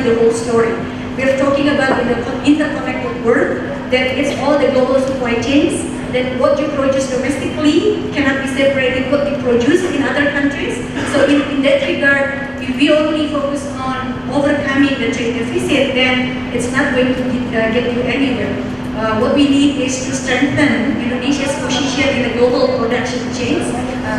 you the whole story. We're talking about in the interconnected world, that it's all the global supply chains, that what you produce domestically cannot be separated what you produce in other countries. So in that regard, if we only focus on overcoming the trade deficit, then it's not going to get you anywhere. What we need is to strengthen Indonesia's position in the global production chains,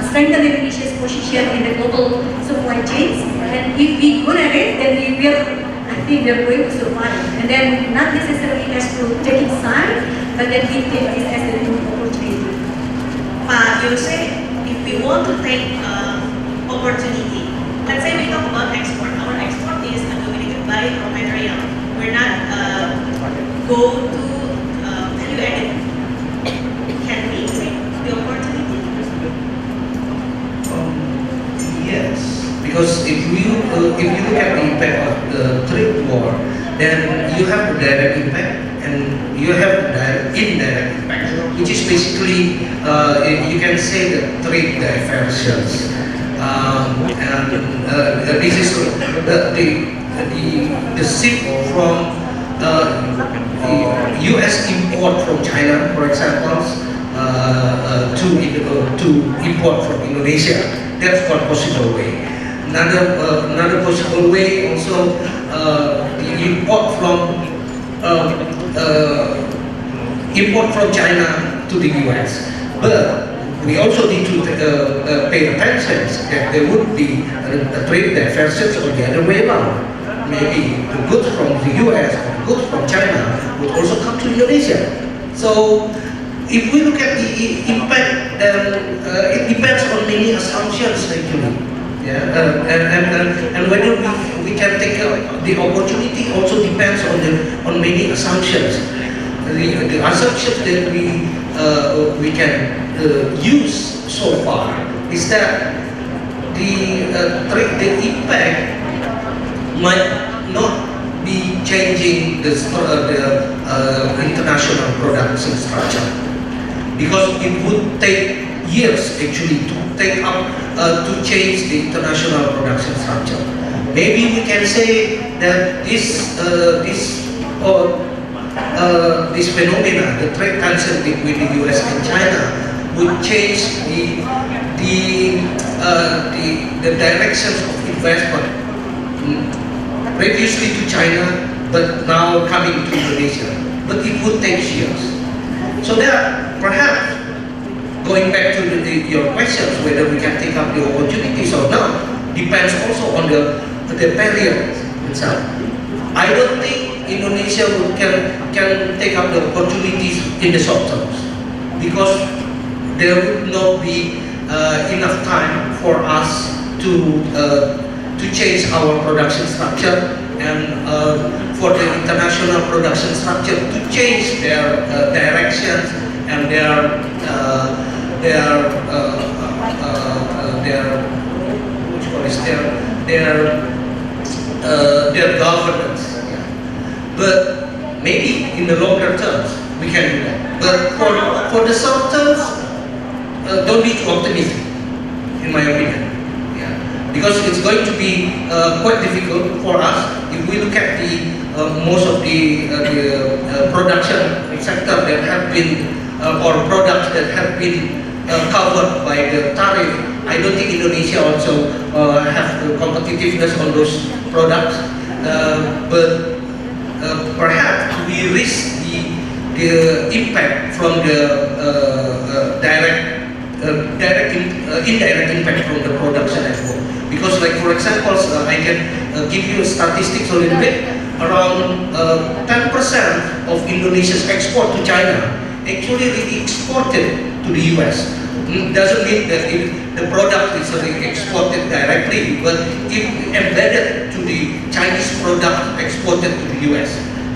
strengthen Indonesia's position in the global supply chains, and if we good at it, then we will, I think we're going to survive. And then not necessarily has to take its side, but then we take this as a new opportunity. Pak Yose, if we want to take opportunity, let's say we talk about export. Our export is dominated by raw material. We're not go to value added. Can we take the opportunity? Yes. Because if you look at the impact of the trade war, then you have the direct impact and you have the indirect impact, which is basically you can say the trade diversions. And this is the shift from U.S. import from China, for example, to import from Indonesia. That's one possible way. Another possible way also the import from China to the U.S. But we also need to pay attention that there would be a trade diversions or the other way around. Maybe the goods from the U.S. or the goods from China would also come to Indonesia. So if we look at the impact, then it depends on many assumptions actually. Yeah, and whether we can take the opportunity also depends on many assumptions. The assumptions that we can use so far is that the impact might not be changing the international production structure, because it would take years actually to change the international production structure. Maybe we can say that this phenomena, the trade tension between the U.S. and China, would change the directions of investment, previously to China, but now coming to Indonesia. But it would take years. So there, perhaps, going back to your questions, whether we can take up the opportunities or not, depends also on the period itself. I don't think Indonesia can take up the opportunities in the short term, because there would not be enough time for us to change our production structure and for the international production structure to change their directions and their governance. But maybe in the longer terms we can do that. But for the short terms, don't be too optimistic, in my opinion. Yeah. Because it's going to be quite difficult for us if we look at the most of the production sector that have been or products that have been covered by the tariff. I don't think Indonesia also have the competitiveness on those products, but perhaps we risk the impact from the indirect impact from the production as well. Because, like for example, I can give you statistics a little bit. Around 10% of Indonesia's export to China actually really exported to the US. It doesn't mean that the product is exported directly, but it embedded to the Chinese product exported to the US.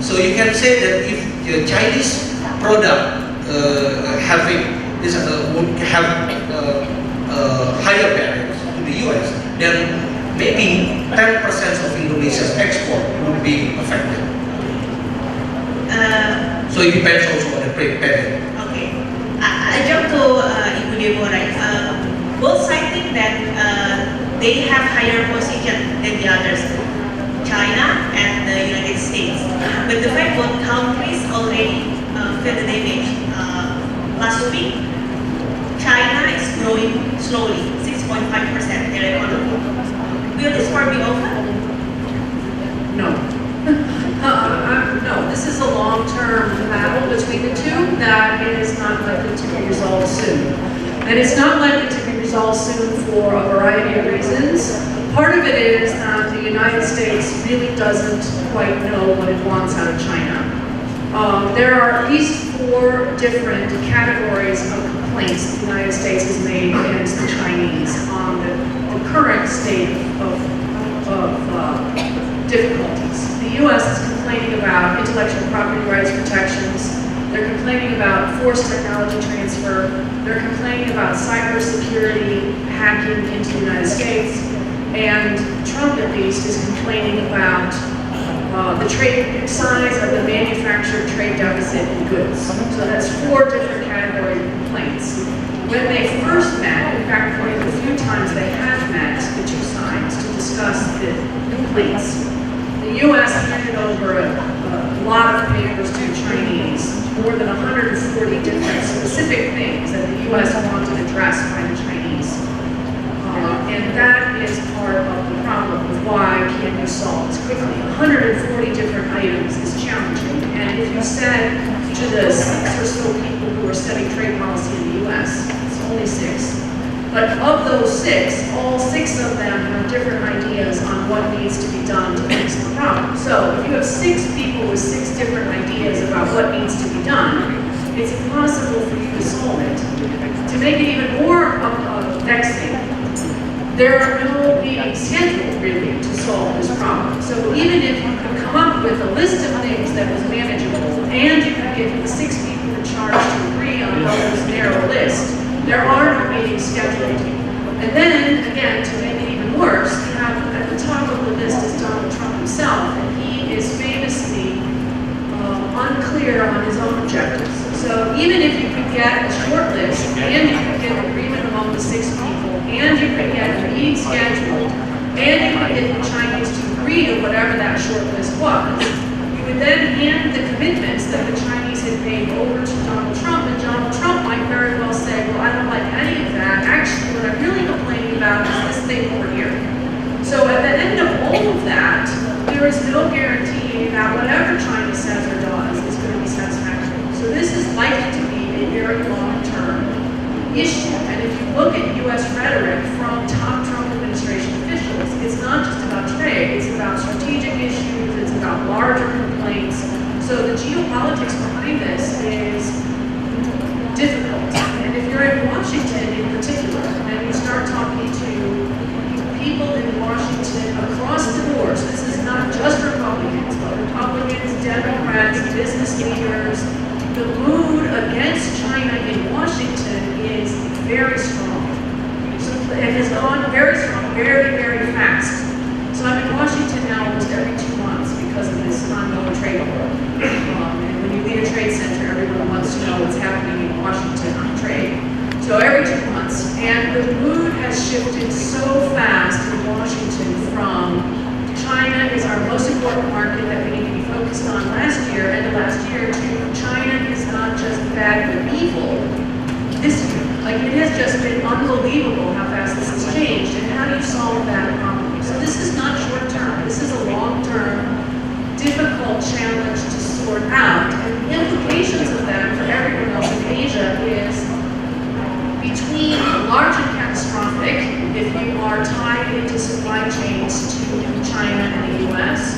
So you can say that if the Chinese product would have higher barriers to the US, then maybe 10% of Indonesia's export would be affected. So it depends also on the trade period. Okay. I jump to Ibu Deborah. Both sides think that they have higher position than the others, China and with the fact both countries already feel the damage. Last week, China is growing slowly, 6.5% their economy. Will this war be over? No. No, this is a long-term battle between the two that is not likely to be resolved soon. And it's not likely to be resolved soon for a variety of reasons. Part of it is that the United States really doesn't quite know what it wants out of China. There are at least 4 different categories of complaints the United States has made against the Chinese on the current state of difficulties. The U.S. is complaining about intellectual property rights protections. They're complaining about forced technology transfer. They're complaining about cybersecurity hacking into the United States. And Trump, at least, is complaining about the trade size of the manufactured trade deficit in goods. So that's 4 different categories of complaints. When they first met, in fact, one of the few times they have met, the two sides, to discuss the complaints, the U.S. handed over a lot of papers to the Chinese, more than 140 different specific things that the U.S. wanted addressed by the Chinese. And that is part of the problem with why it can't be solved as quickly. 140 different items is challenging. And if you said to the 6 or so people who are studying trade policy in the U.S., it's only 6. But of those 6, all 6 of them have different ideas on what needs to be done to fix the problem. So if you have 6 people with 6 different ideas about what needs to be done, it's impossible for you to solve it. To make it even more vexing, there are no meetings scheduled really to solve this problem. So even if you could come up with a list of things that was manageable, and you could get the 6 people in charge to agree on this narrow list, there are no meetings scheduled. And then, again, to make it even worse, you have at the top of the list is Donald Trump himself, and he is famously unclear on his own objectives. So even if you could get a short list, and you could get agreement among the 6 people, and you could get a meeting scheduled, and you could get the Chinese to agree to whatever that short list was, you would then hand the commitments that the Chinese had made over to Donald Trump, and Donald Trump might very well say, well, I don't like any of that. Actually, what I'm really complaining about is this thing over here. So at the end of all of that, there is no guarantee that whatever China says or does is going to be satisfactory. So this is likely to be a very long-term issue. And if you look at U.S. rhetoric from top Trump administration officials, it's not just about trade, it's about strategic issues, it's about larger complaints. So the geopolitics behind this is difficult. And if you're in Washington in particular, and you start talking to people in Washington across the board, so this is not just Republicans, but Republicans, Democrats, business leaders, the mood against China in Washington is very strong. So it has gone very strong, very, very fast. So I'm in Washington now almost every 2 months because of this ongoing trade war. And when you lead a trade center, everyone wants to know what's happening in Washington on trade. So every 2 months. And the mood has shifted so fast in Washington from China is our most important market that we need to be focused on last year, and the last year to China is not just bad but evil this year. Like, it has just been unbelievable how fast this has changed, and how do you solve that problem? So this is not short term, this is a long term, difficult challenge to sort out, and the implications of that for everyone else in Asia is between large and catastrophic, if you are tied into supply chains to China and the US,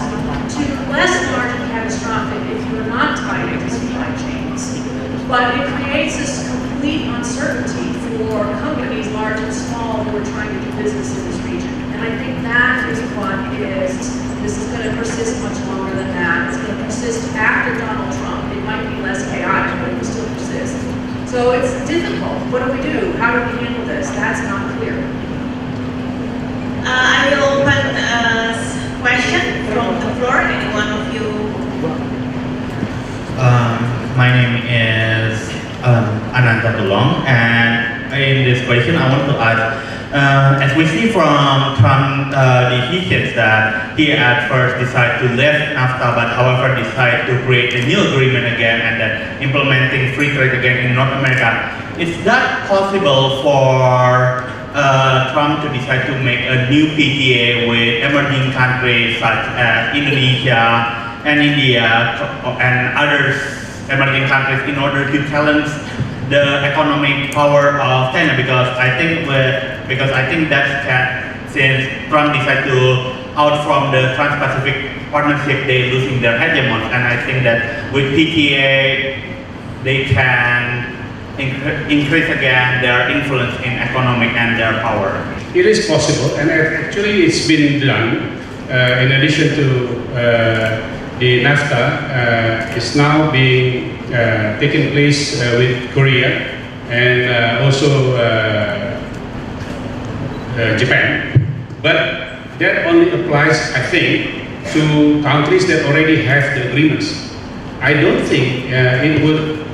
to less large and catastrophic if you are not tied into supply chains. But it creates this complete uncertainty for companies large and small who are trying to do business in this region. And I think that is what this is going to persist much longer than that. It's going to persist after Donald Trump. It might be less chaotic, but it will still persist. So it's difficult. What do we do? How do we handle this? That's not clear. I will open a question from the floor. Any one of you? My name is Ananta Tulong, and in this question I want to ask, as we see from Trump, he says that he at first decided to leave NAFTA, but however decided to create a new agreement again and then implementing free trade again in North America. Is that possible for Trump to decide to make a new PTA with emerging countries such as Indonesia and India and other emerging countries in order to challenge the economic power of China? Because I think that's since Trump decided to out from the Trans-Pacific Partnership, they losing their hegemony, and I think that with PTA they can increase again their influence in economic and their power. It is possible, and actually it's been done. In addition to the NAFTA, is now being taking place with Korea and also Japan. But that only applies, I think, to countries that already have the agreements. I don't think it would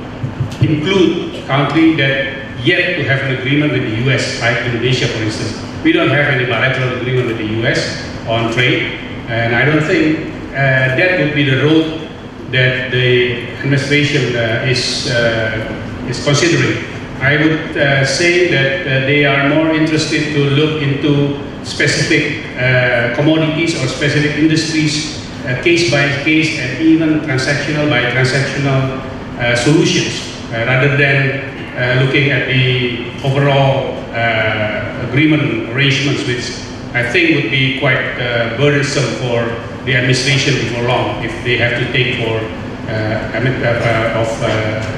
include countries that yet to have an agreement with the US, like Indonesia, for instance. We don't have any bilateral agreement with the US on trade, and I don't think that would be the road that the administration is considering. I would say that they are more interested to look into specific commodities or specific industries, case by case, and even transactional by transactional solutions, rather than looking at the overall agreement arrangements, which I think would be quite burdensome for the administration before long if they have to take for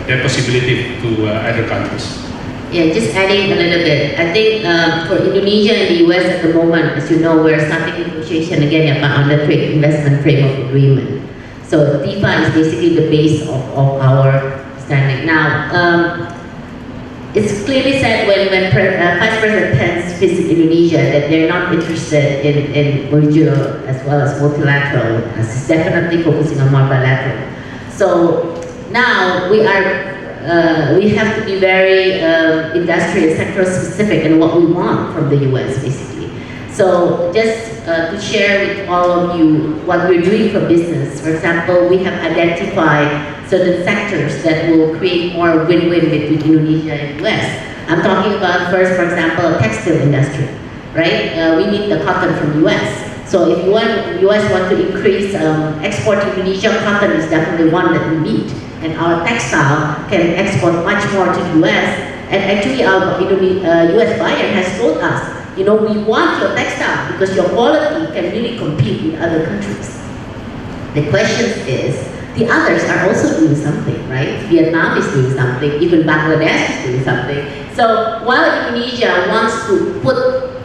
their possibility to other countries. Yeah, just adding a little bit. I think for Indonesia and the US at the moment, as you know, we're starting negotiation again on the Trade Investment Framework Agreement. So TIFA is basically the base of our standing. Now, it's clearly said when Vice President Pence visits Indonesia that they're not interested in regional as well as multilateral, as it's definitely focusing on more bilateral. So now we have to be very industry and sector specific in what we want from the US, basically. So just to share with all of you what we're doing for business. For example, we have identified certain sectors that will create more win-win between Indonesia and US. I'm talking about first, for example, textile industry, right? We need the cotton from US. So if US want to increase export to Indonesia, cotton is definitely one that we need. And our textile can export much more to the US. And actually our US buyer has told us, you know, we want your textile because your quality can really compete with other countries. The question is, the others are also doing something, right? Vietnam is doing something, even Bangladesh is doing something. So while Indonesia wants to put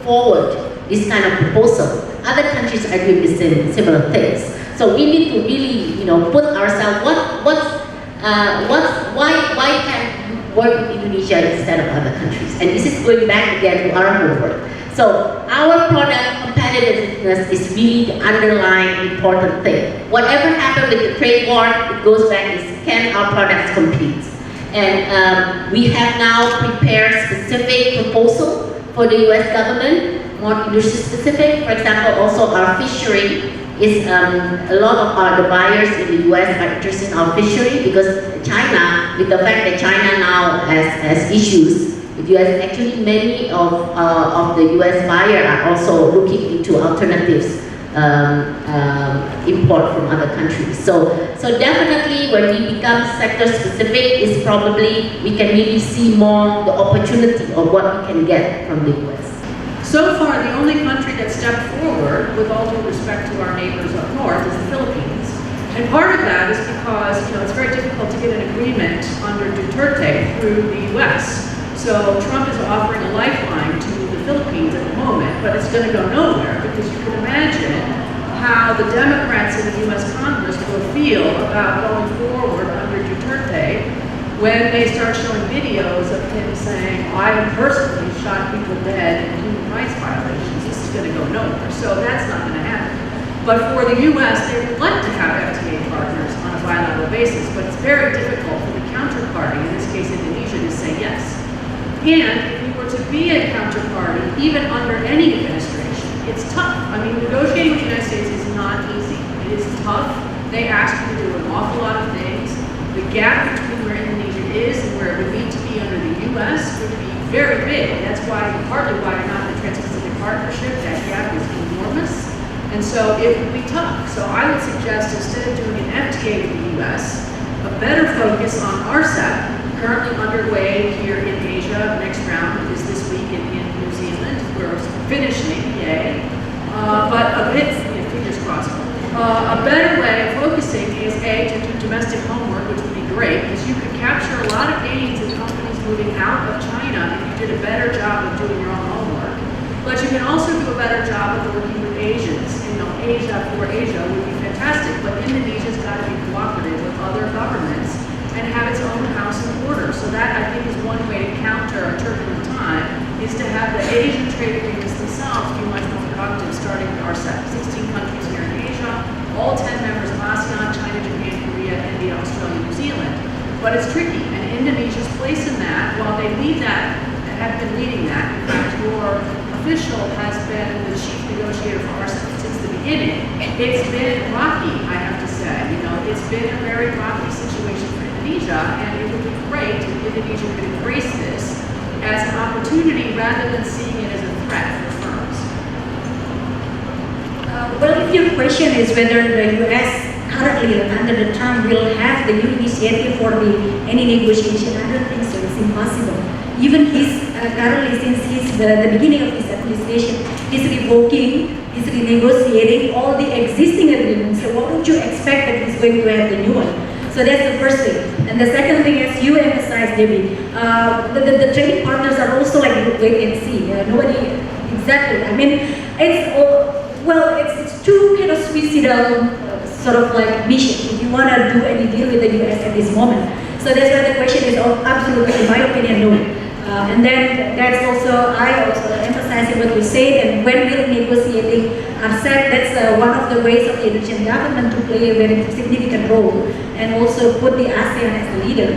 forward this kind of proposal, other countries are doing the similar things. So we need to really, you know, put ourselves, why can't we work with Indonesia instead of other countries? And this is going back again to our homework. So our product competitiveness is really the underlying important thing. Whatever happened with the trade war, it goes back is, can our products compete? And we have now prepared specific proposal for the US government, more industry specific. For example, also our fishery is a lot of the buyers in the US are interested in our fishery because China, with the fact that China now has issues with US, actually many of the US buyers are also looking into alternatives import from other countries. So definitely when we become sector specific, is probably we can really see more the opportunity of what we can get from the US. So far, the only country that stepped forward, with all due respect to our neighbors up north, is the Philippines. And part of that is because, you know, it's very difficult to get an agreement under Duterte through the US. So Trump is offering a lifeline to the Philippines at the moment, but it's going to go nowhere because you can imagine how the Democrats in the US Congress will feel about going forward under Duterte when they start showing videos of him saying, I personally shot people dead in human rights violations. This is going to go nowhere. So that's not going to happen. But for the US, they would like to have FTA partners on a bilateral basis, but it's very difficult for the counterparty, in this case Indonesia, to say yes. And if we were to be a counterparty, even under any administration, it's tough. I mean, negotiating with the United States is not easy. It is tough. They ask you to do an awful lot of things. The gap between where Indonesia is and where it would need to be under the U.S. would be very big. That's partly why you're not in the Trans-Pacific Partnership. That gap is enormous. And so it would be tough. So I would suggest instead of doing an FTA with the U.S., a better focus on RCEP, currently underway here in Asia. Next round is this week in New Zealand. We're finishing, yay. But a bit, fingers crossed. A better way of focusing is to do domestic homework, which would be great, because you could capture a lot of gains in companies moving out of China if you did a better job of doing your own homework. But you can also do a better job of working with Asians. Asia for Asia would be fantastic, but Indonesia's got to be cooperative with other governments and have its own house in order. So that, I think, is one way to counter a turbulent time, is to have the Asian trade agreements themselves be much more productive, starting with RCEP. 16 countries here in Asia, all 10 members of ASEAN, China, Japan, Korea, India, Australia, New Zealand. But it's tricky, and Indonesia's place in that, while they lead that, have been leading that, in fact, your official has been the chief negotiator for RCEP since the beginning. It's been rocky, I have to say. It's been a very rocky situation for Indonesia, and it would be great if Indonesia could embrace this as an opportunity rather than seeing it as a threat for firms. Well, if your question is whether the U.S. currently under the Trump will have the new initiative for any negotiation, I don't think so. It's impossible. Even currently, since the beginning of his administration, he's revoking, he's renegotiating all the existing agreements. So what would you expect that he's going to have the new one? So that's the first thing. And the second thing, as you emphasized, Debbie, the trading partners are also like wait and see. Nobody exactly. I mean, it's two kind of suicidal sort of like mission if you want to do any deal with the U.S. at this moment. So that's why the question is absolutely, in my opinion, no. And then that's also, I also emphasize what you said, and when we're negotiating RCEP, that's one of the ways of the Indonesian government to play a very significant role and also put the ASEAN as the leader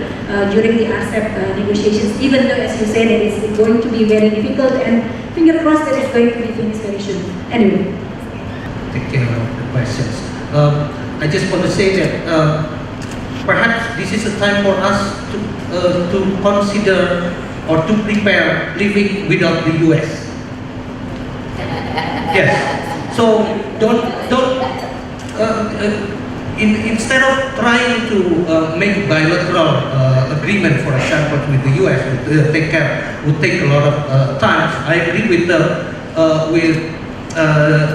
during the RCEP negotiations, even though, as you said, it is going to be very difficult, and finger crossed that it's going to be finished very soon. Anyway. Take care of the questions. I just want to say that perhaps this is a time for us to consider or to prepare living without the U.S. Yes. So instead of trying to make a bilateral agreement, for example, with the U.S., would take a lot of time. I agree with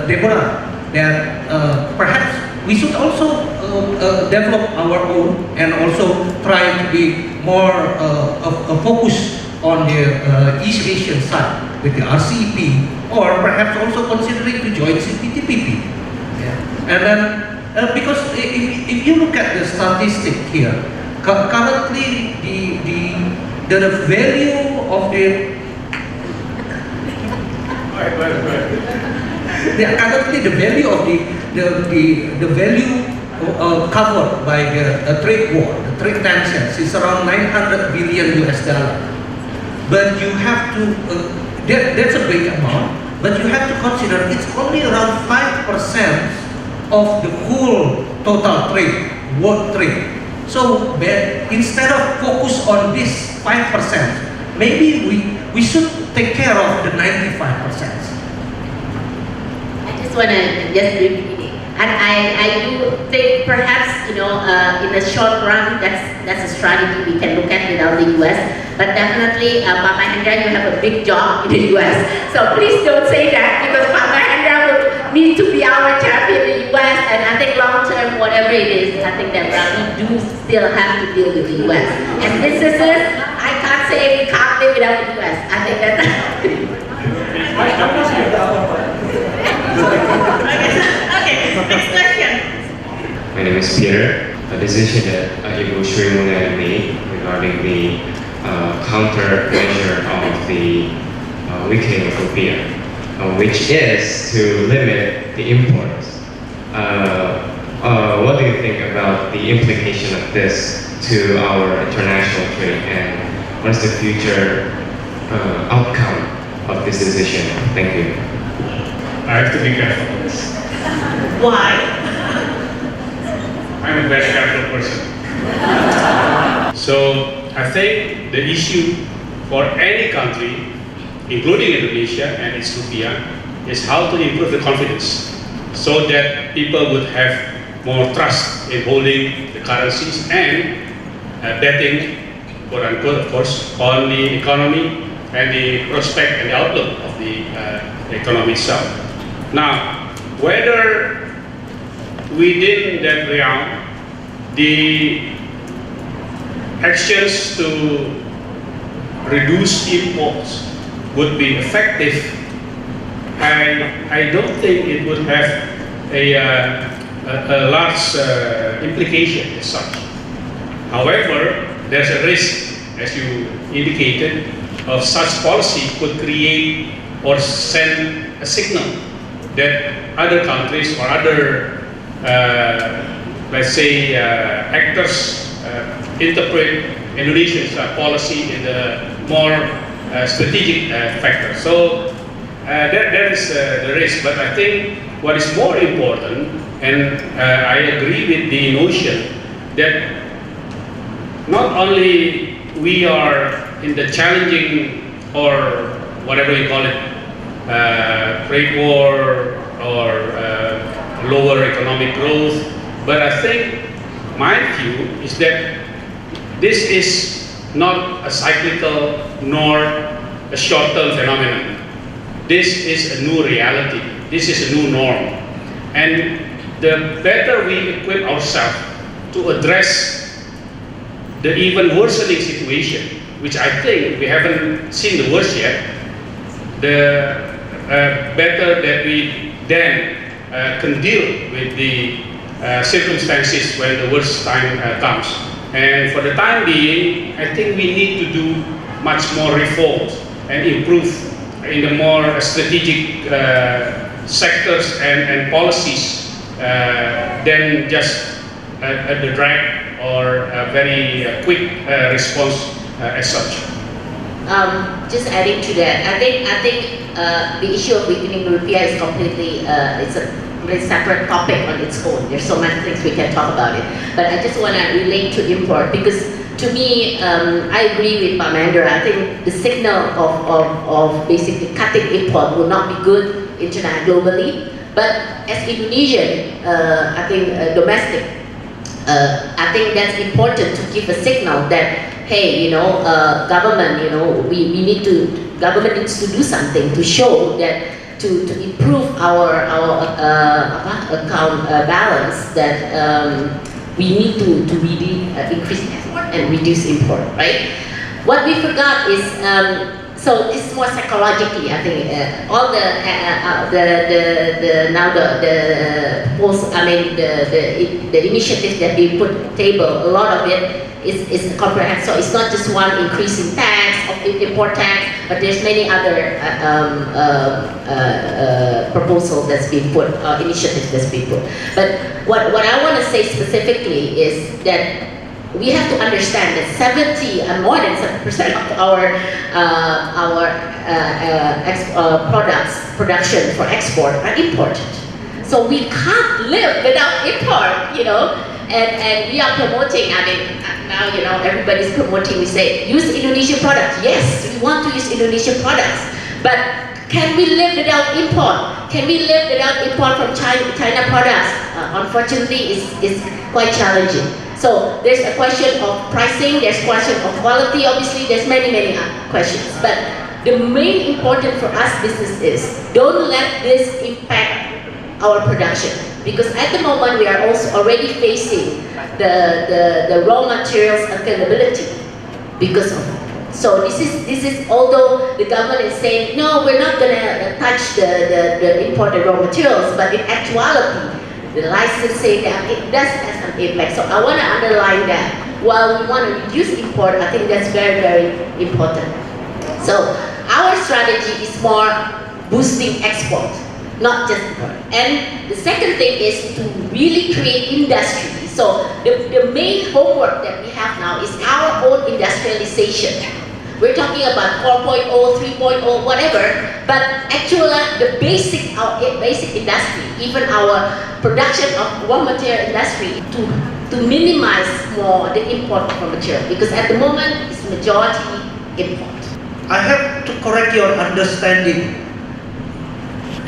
Deborah that perhaps we should also develop our own and also try to be more focused on the East Asian side with the RCEP, or perhaps also considering to join CPTPP. Yeah. And then, because if you look at the statistic here, currently the value of the currently the value of the value covered by the trade war, the trade tensions, is around $900 billion US. But you have to, that's a big amount, but you have to consider it's only around 5% of the whole total trade, world trade. So instead of focus on this 5%, maybe we should take care of the 95%. I just want to briefly, and I do think perhaps in the short run that's a strategy we can look at without the US. But definitely, Pak Mahendra, you have a big job in the US. So please don't say that, because Pak Mahendra will need to be our champion in the US. And I think long term, whatever it is, I think that we do still have to deal with the US. And businesses, I can't say we can't live without the US. I think that's Okay, next question. My name is Peter. A decision that Ibu Sri Mulyani made regarding the countermeasure of the weakening of rupiah, which is to limit the imports. What do you think about the implication of this to our international trade, and what is the future outcome of this decision? Thank you. I have to be careful with this. Why? I'm a very careful person. So I think the issue for any country, including Indonesia and its rupiah, is how to improve the confidence so that people would have more trust in holding the currencies and betting, quote unquote, of course, on the economy and the prospect and the outlook of the economy itself. Now, whether within that realm, the actions to reduce imports would be effective, and I don't think it would have a large implication as such. However, there's a risk, as you indicated, of such policy could create or send a signal that other countries or other, let's say, actors interpret Indonesia's policy in the more strategic factor. So that is the risk. But I think what is more important, and I agree with the notion that not only we are in the challenging or whatever you call it, trade war or lower economic growth, but I think my view is that this is not a cyclical nor a short-term phenomenon. This is a new reality. This is a new norm. And the better we equip ourselves to address the even worsening situation, which I think we haven't seen the worst yet, the better that we then can deal with the circumstances when the worst time comes. And for the time being, I think we need to do much more reforms and improve in the more strategic sectors and policies than just the drag or a very quick response as such. Just adding to that, I think the issue of weakening rupiah is completely it's a very separate topic on its own. There's so many things we can talk about it, but I just want to relate to import because to me, I agree with Mahendra. I think the signal of basically cutting import will not be good globally, but as Indonesian, I think domestic, I think that's important to give a signal that hey, government, government needs to do something to show that to improve our account balance, that we need to really increase export and reduce import, right? What we forgot is so this is more psychologically. I think all the initiatives that we put on the table, a lot of it is comprehensive. So it's not just one increase in tax, of import tax, but there's many other proposals that's been put, initiatives that's been put. But what I want to say specifically is that we have to understand that 70 and more than 70% of our products production for export are imported. So we can't live without import, and we are promoting. I mean, now everybody's promoting. We say use Indonesian products. Yes, we want to use Indonesian products, but can we live without import? Can we live without import from China products? Unfortunately, it's quite challenging. So there's a question of pricing, there's a question of quality, obviously there's many questions. But the main important for us business is, don't let this impact our production. Because at the moment we are also already facing the raw materials availability because of it. So this is although the government is saying, no, we're not gonna touch the imported raw materials, but in actuality, the licensing, it does have some impact. So I want to underline that. While we want to reduce import, I think that's very important. So our strategy is more boosting export, not just import. And the second thing is to really create industry. So the main homework that we have now is our own industrialization. We're talking about 4.0, 3.0, whatever, but actually the basic, our basic industry, even our production of raw material industry, to minimize more the import of raw material, because at the moment it's majority import. I have to correct your understanding.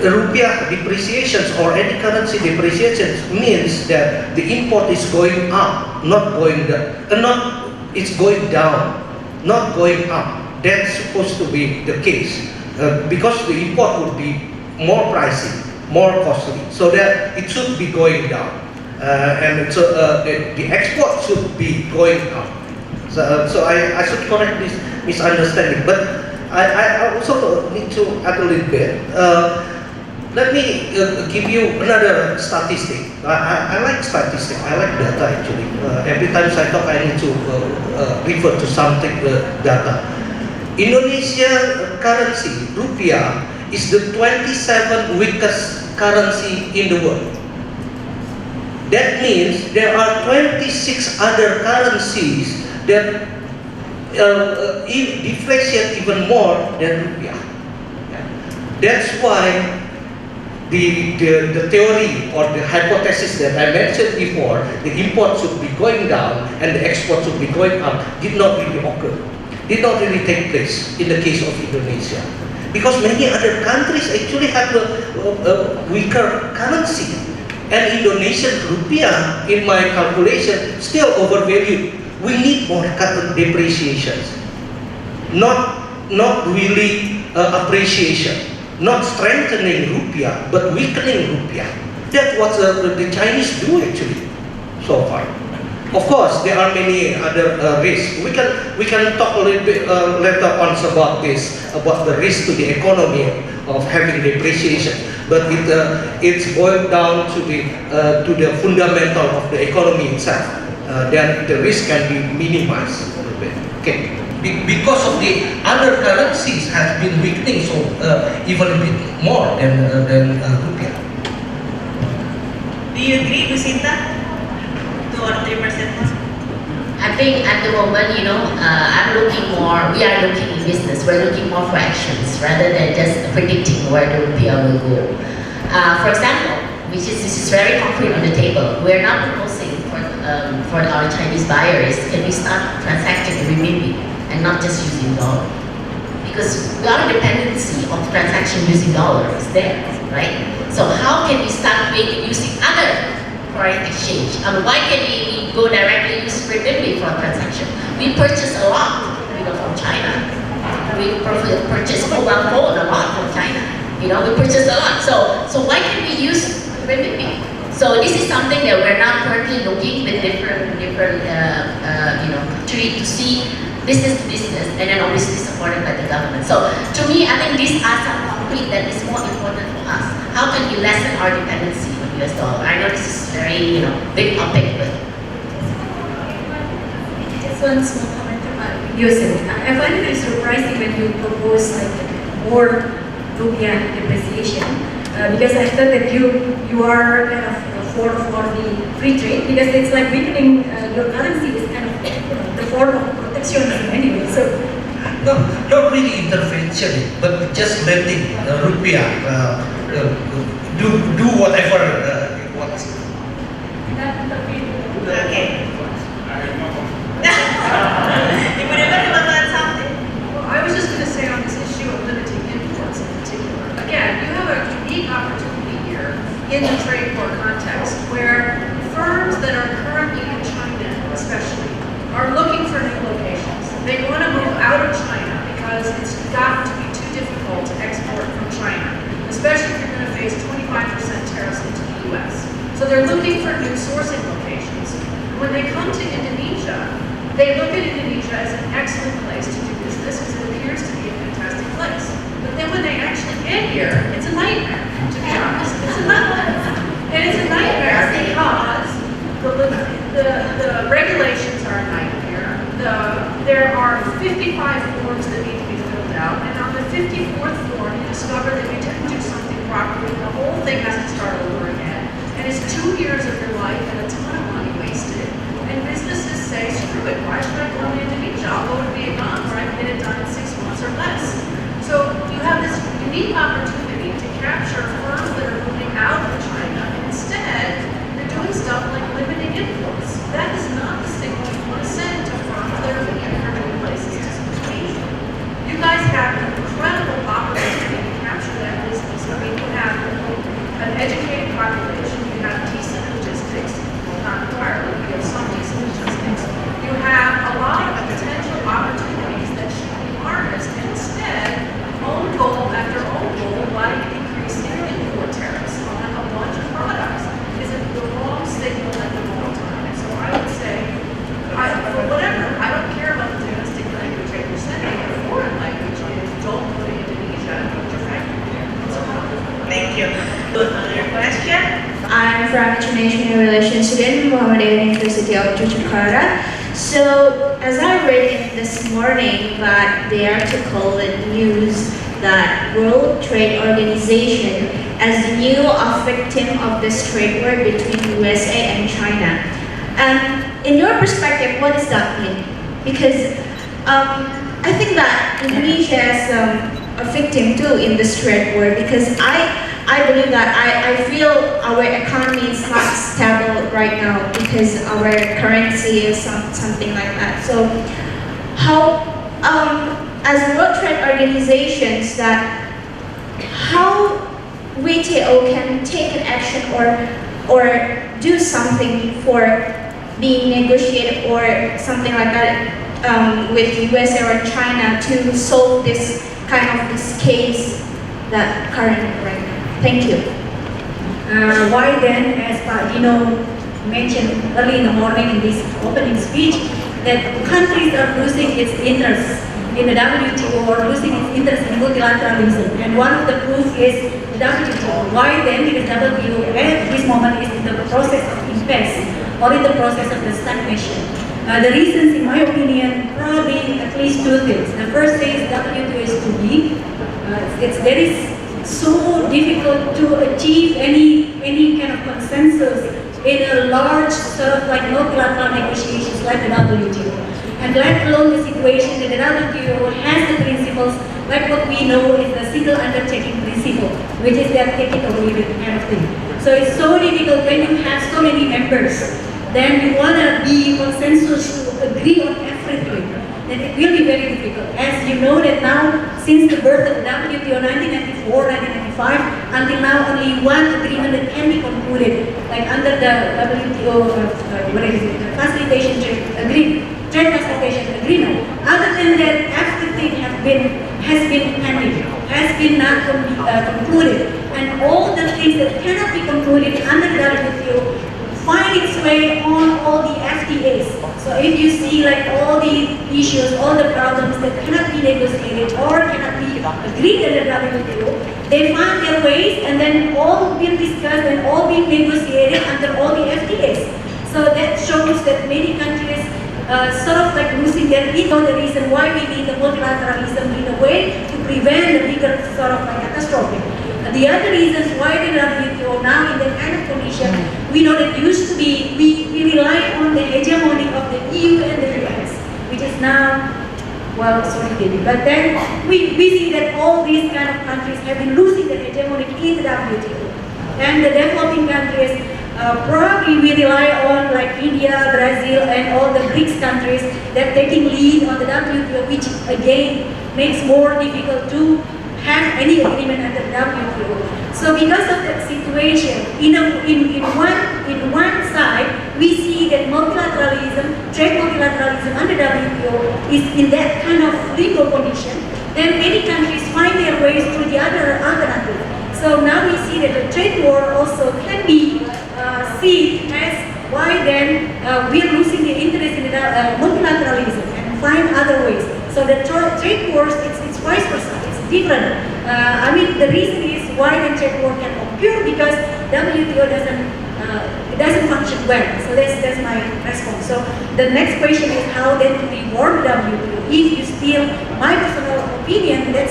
The rupiah depreciations or any currency depreciations means that the import is going up, not going down. It's going down, not going up. That's supposed to be the case because the import would be more pricey, more costly. So that it should be going down, and so the export should be going up. So I should correct this misunderstanding. But I also need to add a little bit. Let me give you another statistic. I like statistics. I like data actually. Every time I talk, I need to refer to something data. Indonesia currency, rupiah, is the 27th weakest currency in the world. That means there are 26 other currencies that depreciate even more than rupiah. That's why the theory or the hypothesis that I mentioned before, the import should be going down and the export should be going up, did not really occur, did not really take place in the case of Indonesia. Because many other countries actually have a weaker currency. And Indonesian rupiah, in my calculation, still overvalued. We need more depreciations, not really appreciation. Not strengthening rupiah, but weakening rupiah. That's what the Chinese do actually, so far. Of course, there are many other risks. We can talk a little bit later on about this, about the risk to the economy of having depreciation. But it's boiled down to the fundamental of the economy itself. Then the risk can be minimized a little bit. Okay. Because of the other currencies has been weakening, so even a bit more than rupiah. Do you agree, Shinta? 2 or 3% more? I think at the moment, we are looking in business, we're looking more for actions rather than just predicting where the rupiah will go. For example, this is very concrete on the table. We're now proposing for our Chinese buyers, can we start transacting in renminbi and not just using dollar? Because our dependency of transaction using dollar is there, right? So how can we start using other foreign exchange? Why can we go directly use renminbi for a transaction? We purchase a lot, from China. We purchase mobile phone a lot from China. We purchase a lot. So why can we use renminbi? So this is something that we're now currently looking with different countries to see business to business, and then obviously supported by the government. So to me, I think these are some concrete that is more important for us. How can we lessen our dependency on US dollar? I know this is very big topic, but just one small comment about Yose. I find it very surprising when you propose more rupiah depreciation. Because I thought that you are kind of for the free trade, because it's like weakening your currency is kind of the form of protectionism anyway. So not really intervention, but just letting rupiah do whatever it wants. Okay. Ibu Deborah, you want to add something? Well, I was just going to say on this issue of limiting imports in particular. Again, you have a unique opportunity here in the trade war context where firms that are currently in China, especially, are looking for new locations. They want to move out of China because it's gotten to be too difficult to export from China, especially if you're going to face 25% tariffs into the US. So they're looking for new sourcing locations. When they come to Indonesia, they look at Indonesia as an excellent place to do business because it appears to be a fantastic place. But then when they actually get here, it's a nightmare, to be honest. It's a nightmare. And it's a nightmare because the regulations are a nightmare. There are 55 forms that need to be filled out, and on the 54th form, you discover that you didn't do something properly, and the whole thing has to start over again. And it's 2 years of your life and a ton of money wasted. And businesses say, screw it, why should I go to Indonesia? I'll go to Vietnam where I can get it done in of Jakarta. So, as I read this morning that the article in news that World Trade Organization as the new victim of this trade war between USA and China. In your perspective, what does that mean? Because I think that Indonesia is a victim too in this trade war, because I believe that I feel our economy is not stable right now because our currency is something like that. So how, as World Trade Organizations, that how WTO can take an action or do something for being negotiated or something like that with USA or China to solve this kind of this case that currently right now. Thank you. Why then, as Pak Dino mentioned early in the morning in this opening speech, that countries are losing its interest in the WTO or losing its interest in multilateralism. And one of the proof is the WTO. Why then? Because WTO at this moment is in the process of impasse or in the process of the stagnation. The reasons, in my opinion, probably at least two things. The first thing is WTO is too big. It's very so difficult to achieve any kind of consensus in a large sort of like multilateral negotiations like the WTO. And let alone the situation that the WTO has the principles like what we know is the single undertaking principle, which is that take it or leave it kind of thing. So it's so difficult when you have so many members, then you want to be consensus to agree on everything. Then it will be very difficult. As you know that now, since the birth of WTO 1994, 1995, until now only one agreement that can be concluded, like under the WTO, the facilitation trade facilitation agreement. Other than that, everything has been pending, has been not concluded, and all the things that cannot be concluded under the WTO find its way on all the FTAs. So if you see like all the issues, all the problems that cannot be negotiated or cannot be agreed in the WTO, they find their ways and then all will discussed and all being negotiated under all the FTAs. So that shows that many countries sort of like losing their ego, the reason why we need the multilateralism in a way to prevent the bigger sort of like catastrophe. The other reasons why the WTO now in that kind of condition, we know that used to be, we rely on the hegemony of the EU and the US, which is now, well, sorry, but then we see that all these kind of countries have been losing the hegemony in the WTO. And the developing countries, probably we rely on like India, Brazil, and all the BRICS countries that taking lead on the WTO, which again makes more difficult to have any agreement under the WTO. So because of that situation, in one side, we see that multilateralism, trade multilateralism under WTO is in that kind of legal condition. Then many countries find their ways through the other alternative. So now we see that the trade war also can be seen as why then we are losing the interest in the multilateralism and find other ways. So the trade wars, it's vice versa. Different. I mean, the reason is why the trade war can occur because WTO doesn't function well. So that's my response. So the next question is how then to reform WTO. If you still, my personal opinion, that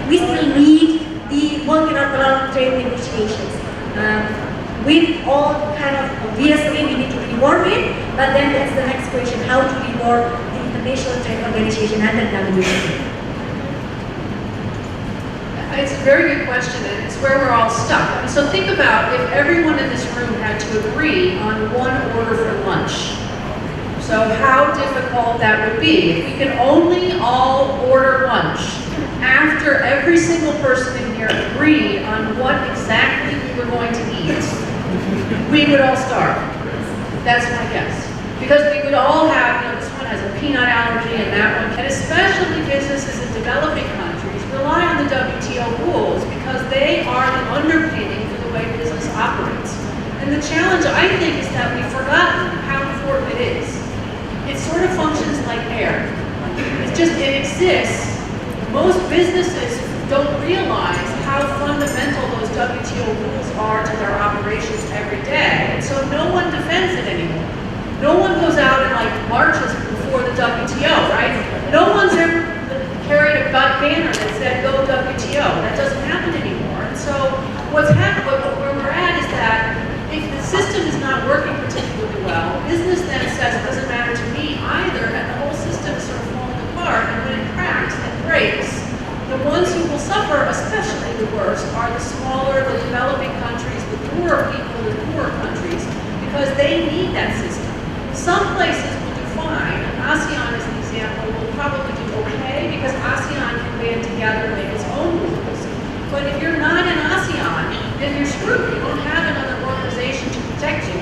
we still need the multilateral trade negotiations. With all kind of, obviously we need to reform it, but then that's the next question, how to reform the International Trade Organization under WTO. It's a very good question, and it's where we're all stuck. So think about if everyone in this room had to agree on one order for lunch. So how difficult that would be. If we could only all order lunch after every single person in here agreed on what exactly we were going to eat, we would all starve. That's my guess. Because we would all have, this one has a peanut allergy and that one, and especially businesses in developing countries rely on the WTO rules because they are the underpinning for the way business operates. And the challenge, I think, is that we've forgotten how important it is. It sort of functions like air. It exists. Most businesses don't realize how fundamental those WTO rules are to their operations every day. And so no one defends it anymore. No one goes out and like marches before the WTO, right? No one's ever carried a banner that said go WTO. That doesn't happen anymore. And so where we're at is that if the system is not working particularly well, business then says it doesn't matter to me either, and the whole system is sort of falling apart. And when it cracks and breaks, the ones who will suffer especially the worst are the smaller, the developing countries, the poorer people, the poorer countries, because they need that system. Some places will do fine. ASEAN, as an example, will probably do okay because ASEAN can band together and make its own rules. But if you're not in ASEAN, then you're screwed. You don't have another organization to protect you.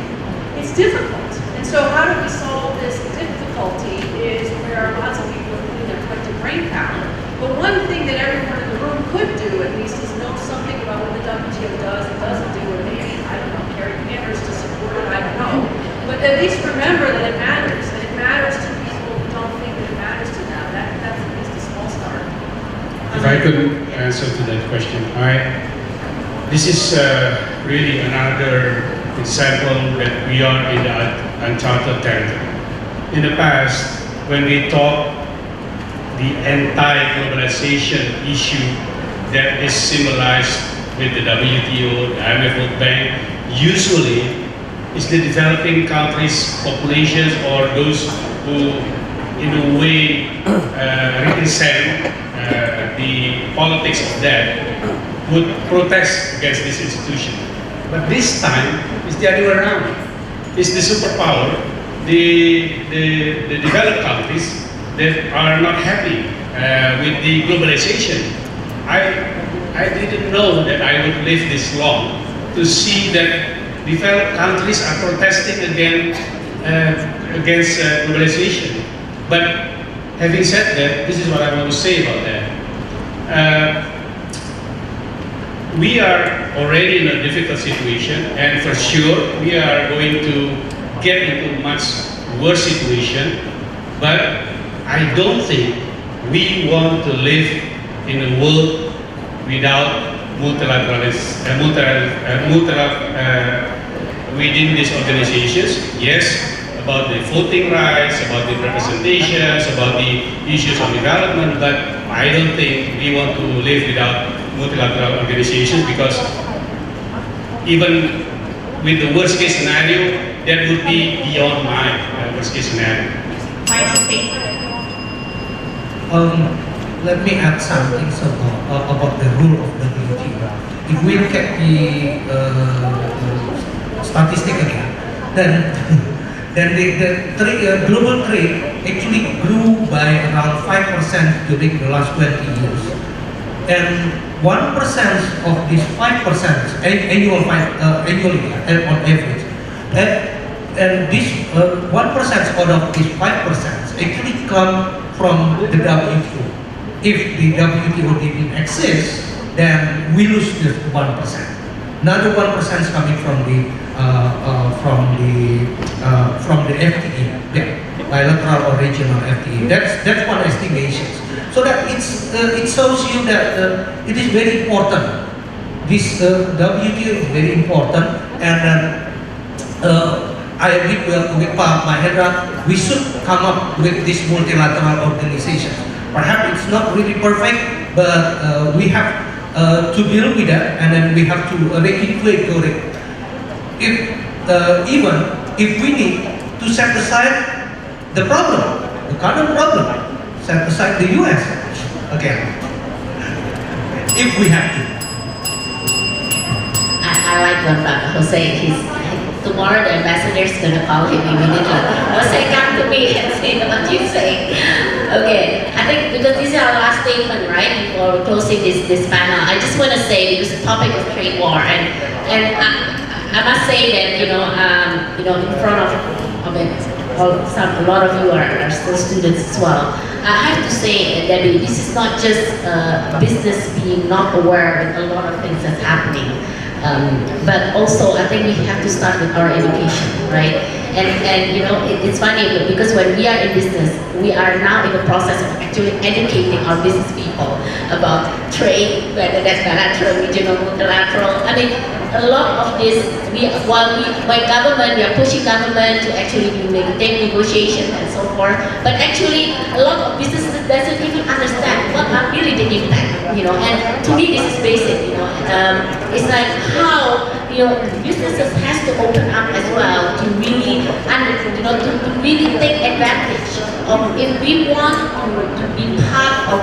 It's difficult. And so how do we solve this difficulty is where lots of people are putting their collective brain power. But one thing that everyone in the room could do, at least, is know something about what the WTO does and doesn't do, or maybe, I don't know, carry banners to support it, I don't know. But at least remember that it matters, and it matters to people who don't think that it matters to them. That's at least a small start. If I could answer to that question, this is really another example that we are in the uncharted territory. In the past, when we talk the anti-globalization issue that is symbolized with the WTO, the IMF World Bank, usually is the developing countries' populations or those who, in a way, represent the politics of that, would protest against this institution. But this time, it's the other way around. It's the superpower, the developed countries that are not happy with the globalization. I didn't know that I would live this long to see that developed countries are protesting against globalization. But having said that, this is what I want to say about that. We are already in a difficult situation, and for sure we are going to get into a much worse situation. But I don't think we want to live in a world without within these organizations. Yes, about the voting rights, about the representations, about the issues of development, but I don't think we want to live without multilateral organizations, because even with the worst case scenario, that would be beyond my worst case scenario. Final statement. Let me add something about the rule of WTO. If we look at the statistic again, then the global trade actually grew by around 5% during the last 20 years. And 1% of this 5% annually on average, and this 1% out of this 5% actually come from the WTO. If the WTO didn't exist, then we lose this 1%. Another 1% is coming from the FTA, bilateral or regional FTA. That's one estimation. So that it shows you that it is very important. This WTO is very important, and I agree with Mahendra. We should come up with this multilateral organization. Perhaps it's not really perfect, but we have to deal with that, and then we have to regulate it. Even if we need to set aside the problem, the current problem, set aside the US again, if we have to. I like what Jose, tomorrow the ambassador is going to call him immediately. Jose, come to me and say what you say. Okay, I think because this is our last statement, right, before we're closing this panel, I just want to say, because the topic of trade war, and I must say that, in front of it, a lot of you are still students as well. I have to say, Debbie, this is not just business being not aware of a lot of things that's happening. But also, I think we have to start with our education, right? And it's funny because when we are in business, we are now in the process of actually educating our business people about trade, whether that's bilateral, regional, multilateral. I mean, a lot of this, by government, we are pushing government to actually do negotiation and so forth. But actually, a lot of businesses doesn't even understand what are really the impact, you know. And to me, this is basic, you know. It's like how, you know, businesses has to open up as well to really, to really take advantage of, if we want to be part of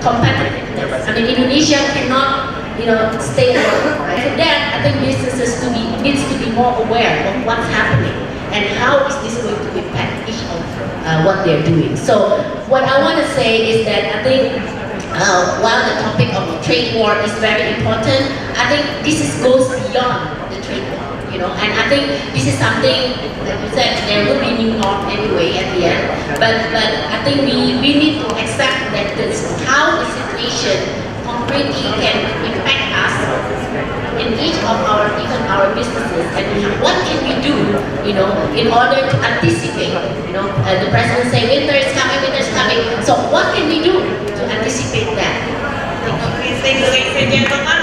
competitiveness. I mean, Indonesia cannot, you know, stay alone. Right? For that, I think businesses needs to be more aware of what's happening and how is this going to impact each of what they're doing. So what I want to say is that I think while the topic of trade war is very important, I think this goes beyond the trade war, you know, and I think this is something, like you said, there will be new norm anyway at the end, but I think we need to accept that how the situation concretely can impact us in each of even our businesses, and what can we do, you know, in order to anticipate, you know, the president say winter is coming, so what can we do to anticipate that? Okay, thank you, ladies and gentlemen.